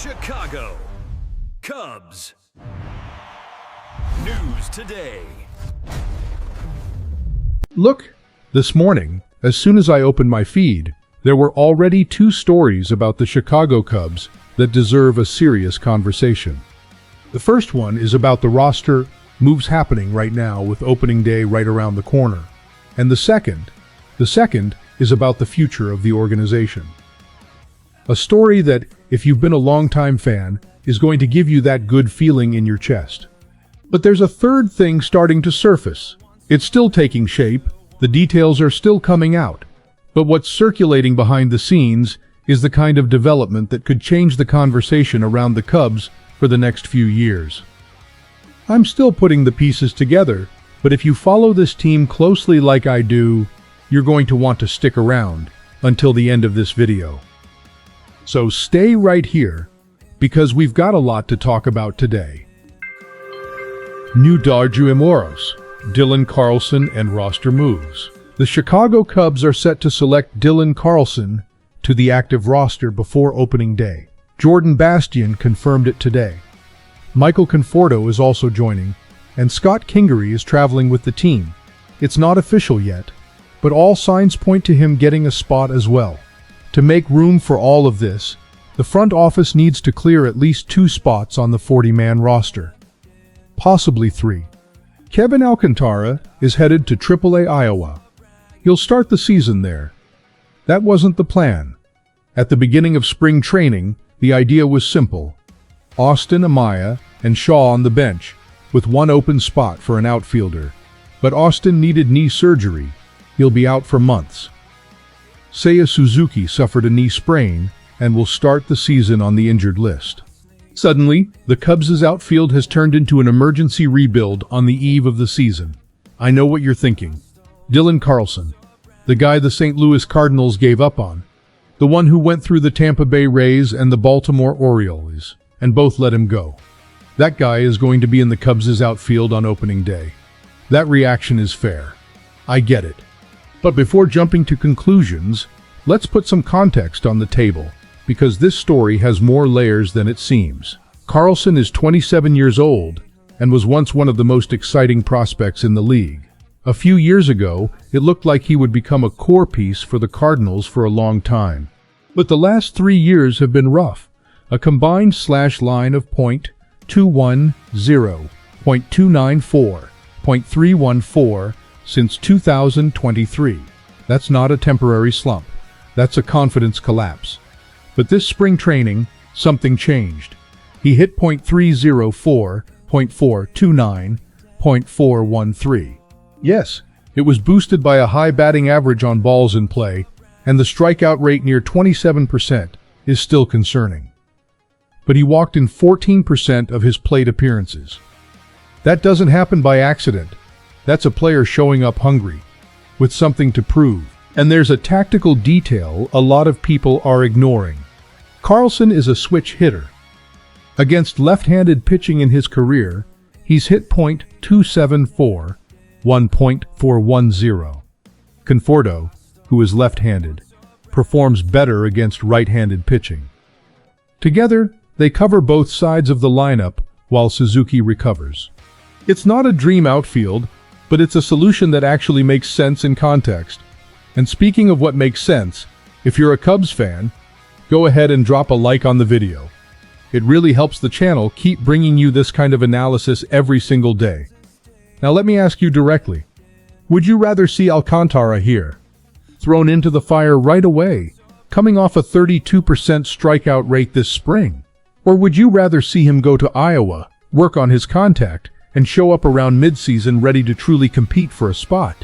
Chicago Cubs. News today. Look, this morning, as soon as I opened my feed, there were already 2 stories about the Chicago Cubs that deserve a serious conversation. The first one is about the roster moves happening right now with opening day right around the corner. And the second is about the future of the organization. A story that, if you've been a longtime fan, is going to give you that good feeling in your chest. But there's a third thing starting to surface. It's still taking shape, the details are still coming out. But what's circulating behind the scenes is the kind of development that could change the conversation around the Cubs for the next few years. I'm still putting the pieces together, but if you follow this team closely like I do, you're going to want to stick around until the end of this video. So stay right here, because we've got a lot to talk about today. New Darjuimoros, Dylan Carlson and roster moves. The Chicago Cubs are set to select Dylan Carlson to the active roster before opening day. Jordan Bastian confirmed it today. Michael Conforto is also joining, and Scott Kingery is traveling with the team. It's not official yet, but all signs point to him getting a spot as well. To make room for all of this, the front office needs to clear at least 2 spots on the 40-man roster. Possibly 3. Kevin Alcantara is headed to AAA Iowa. He'll start the season there. That wasn't the plan. At the beginning of spring training, the idea was simple. Austin, Amaya, and Shaw on the bench, with 1 open spot for an outfielder. But Austin needed knee surgery. He'll be out for months. Seiya Suzuki suffered a knee sprain and will start the season on the injured list. Suddenly, the Cubs' outfield has turned into an emergency rebuild on the eve of the season. I know what you're thinking. Dylan Carlson, the guy the St. Louis Cardinals gave up on. The one who went through the Tampa Bay Rays and the Baltimore Orioles, and both let him go. That guy is going to be in the Cubs' outfield on opening day. That reaction is fair. I get it. But before jumping to conclusions, let's put some context on the table, because this story has more layers than it seems. Carlson is 27 years old and was once one of the most exciting prospects in the league. A few years ago, it looked like he would become a core piece for the Cardinals for a long time. But the last 3 years have been rough. A combined slash line of .210, .294, .314 since 2023. That's not a temporary slump. That's a confidence collapse. But this spring training, something changed. He hit .304, .429, .413. Yes, it was boosted by a high batting average on balls in play, and the strikeout rate near 27% is still concerning. But he walked in 14% of his plate appearances. That doesn't happen by accident. That's a player showing up hungry, with something to prove. And there's a tactical detail a lot of people are ignoring. Carlson is a switch hitter. Against left-handed pitching in his career, he's hit .274, 1.410. Conforto, who is left-handed, performs better against right-handed pitching. Together, they cover both sides of the lineup while Suzuki recovers. It's not a dream outfield, but it's a solution that actually makes sense in context. And speaking of what makes sense, if you're a Cubs fan, go ahead and drop a like on the video. It really helps the channel keep bringing you this kind of analysis every single day. Now let me ask you directly, would you rather see Alcantara here, thrown into the fire right away, coming off a 32% strikeout rate this spring? Or would you rather see him go to Iowa, work on his contact, and show up around midseason ready to truly compete for a spot?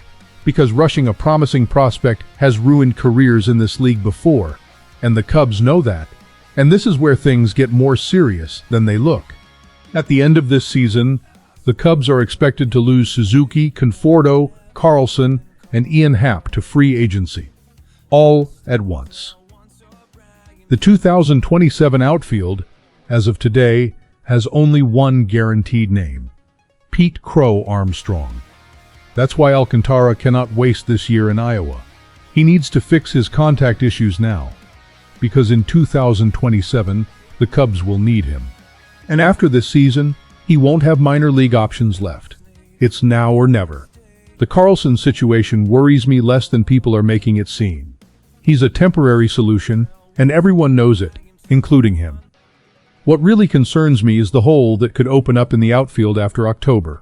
Because rushing a promising prospect has ruined careers in this league before, and the Cubs know that. And this is where things get more serious than they look. At the end of this season, the Cubs are expected to lose Suzuki, Conforto, Carlson, and Ian Happ to free agency, all at once. The 2027 outfield, as of today, has only one guaranteed name: Pete Crow-Armstrong. That's why Alcantara cannot waste this year in Iowa. He needs to fix his contact issues now, because in 2027, the Cubs will need him. And after this season, he won't have minor league options left. It's now or never. The Carlson situation worries me less than people are making it seem. He's a temporary solution, and everyone knows it, including him. What really concerns me is the hole that could open up in the outfield after October.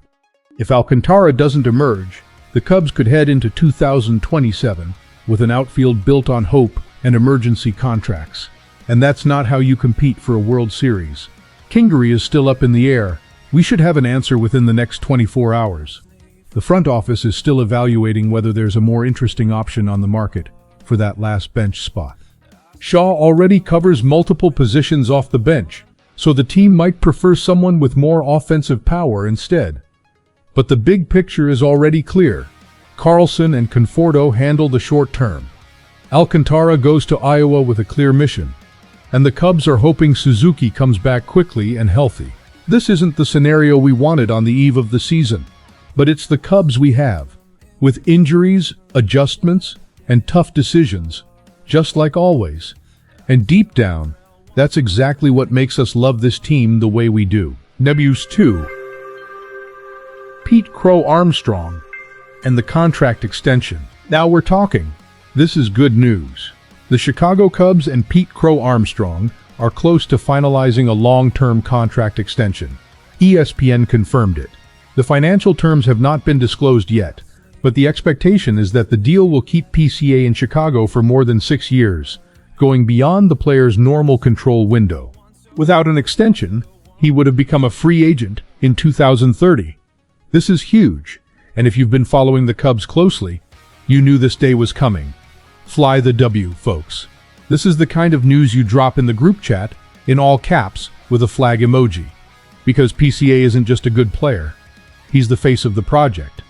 If Alcantara doesn't emerge, the Cubs could head into 2027 with an outfield built on hope and emergency contracts. And that's not how you compete for a World Series. Kingery is still up in the air. We should have an answer within the next 24 hours. The front office is still evaluating whether there's a more interesting option on the market for that last bench spot. Shaw already covers multiple positions off the bench, so the team might prefer someone with more offensive power instead. But the big picture is already clear. Carlson and Conforto handle the short term. Alcantara goes to Iowa with a clear mission, and the Cubs are hoping Suzuki comes back quickly and healthy. This isn't the scenario we wanted on the eve of the season, but it's the Cubs we have, with injuries, adjustments, and tough decisions, just like always. And deep down, that's exactly what makes us love this team the way we do. Nebulous 2. Pete Crow-Armstrong and the contract extension. Now we're talking. This is good news. The Chicago Cubs and Pete Crow-Armstrong are close to finalizing a long-term contract extension. ESPN confirmed it. The financial terms have not been disclosed yet, but the expectation is that the deal will keep PCA in Chicago for more than 6 years, going beyond the player's normal control window. Without an extension, he would have become a free agent in 2030. This is huge, and if you've been following the Cubs closely, you knew this day was coming. Fly the W, folks. This is the kind of news you drop in the group chat, in all caps, with a flag emoji. Because PCA isn't just a good player. He's the face of the project.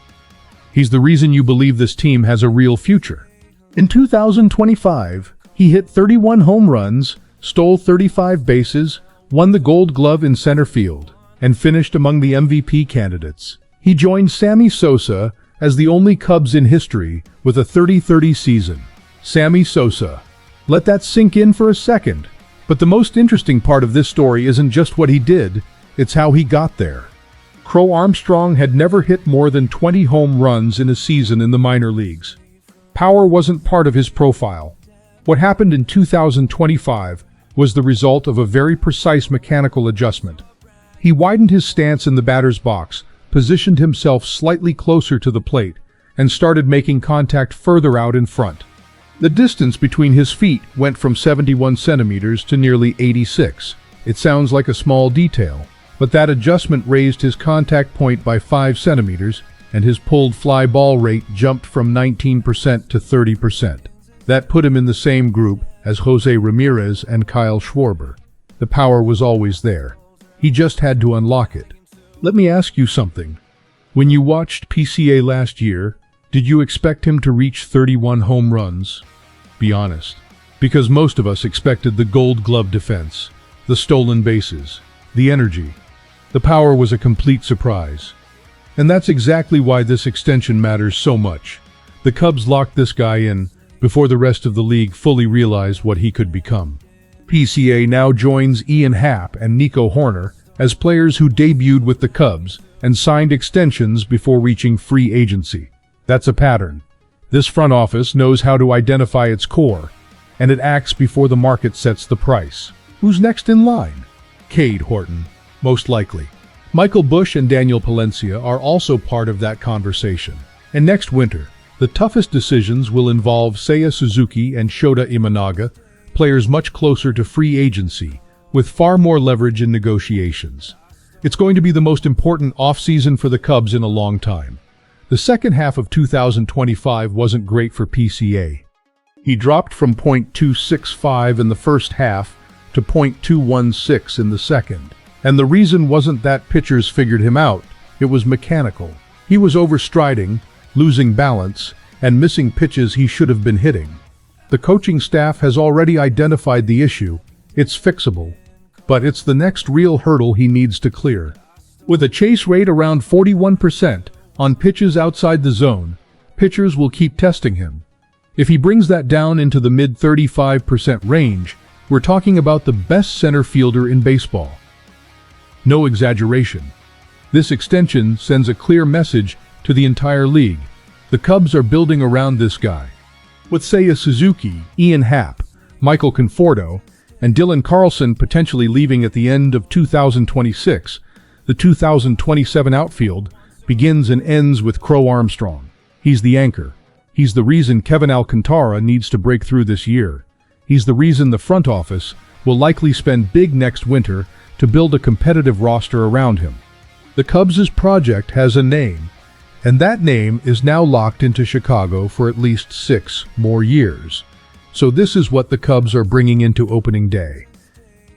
He's the reason you believe this team has a real future. In 2025, he hit 31 home runs, stole 35 bases, won the Gold Glove in center field, and finished among the MVP candidates. He joined Sammy Sosa as the only Cubs in history with a 30-30 season. Sammy Sosa. Let that sink in for a second. But the most interesting part of this story isn't just what he did, it's how he got there. Crow-Armstrong had never hit more than 20 home runs in a season in the minor leagues. Power wasn't part of his profile. What happened in 2025 was the result of a very precise mechanical adjustment. He widened his stance in the batter's box, positioned himself slightly closer to the plate, and started making contact further out in front. The distance between his feet went from 71 centimeters to nearly 86. It sounds like a small detail, but that adjustment raised his contact point by 5 centimeters, and his pulled fly ball rate jumped from 19% to 30%. That put him in the same group as Jose Ramirez and Kyle Schwarber. The power was always there. He just had to unlock it. Let me ask you something. When you watched PCA last year, did you expect him to reach 31 home runs? Be honest. Because most of us expected the Gold Glove defense, the stolen bases, the energy. The power was a complete surprise. And that's exactly why this extension matters so much. The Cubs locked this guy in before the rest of the league fully realized what he could become. PCA now joins Ian Happ and Nico Horner as players who debuted with the Cubs and signed extensions before reaching free agency. That's a pattern. This front office knows how to identify its core, and it acts before the market sets the price. Who's next in line? Cade Horton, most likely. Michael Busch and Daniel Palencia are also part of that conversation. And next winter, the toughest decisions will involve Seiya Suzuki and Shota Imanaga, players much closer to free agency, with far more leverage in negotiations. It's going to be the most important offseason for the Cubs in a long time. The second half of 2025 wasn't great for PCA. He dropped from .265 in the first half to .216 in the second. And the reason wasn't that pitchers figured him out, it was mechanical. He was overstriding, losing balance, and missing pitches he should have been hitting. The coaching staff has already identified the issue. It's fixable, but it's the next real hurdle he needs to clear. With a chase rate around 41% on pitches outside the zone, pitchers will keep testing him. If he brings that down into the mid-35% range, We're talking about the best center fielder in baseball. No exaggeration. This extension sends a clear message to the entire league. The Cubs are building around this guy. With Seiya Suzuki, Ian Happ, Michael Conforto, and Dylan Carlson potentially leaving at the end of 2026, the 2027 outfield begins and ends with Crow-Armstrong. He's the anchor. He's the reason Kevin Alcantara needs to break through this year. He's the reason the front office will likely spend big next winter to build a competitive roster around him. The Cubs' project has a name, and that name is now locked into Chicago for at least 6 more years. So this is what the Cubs are bringing into opening day.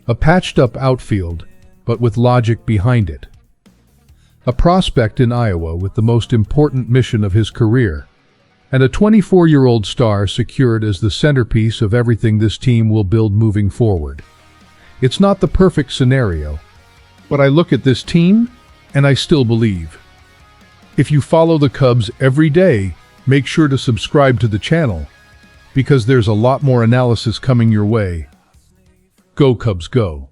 A patched-up outfield, but with logic behind it. A prospect in Iowa with the most important mission of his career, and a 24-year-old star secured as the centerpiece of everything this team will build moving forward. It's not the perfect scenario, but I look at this team, and I still believe. If you follow the Cubs every day, make sure to subscribe to the channel, because there's a lot more analysis coming your way. Go Cubs, go!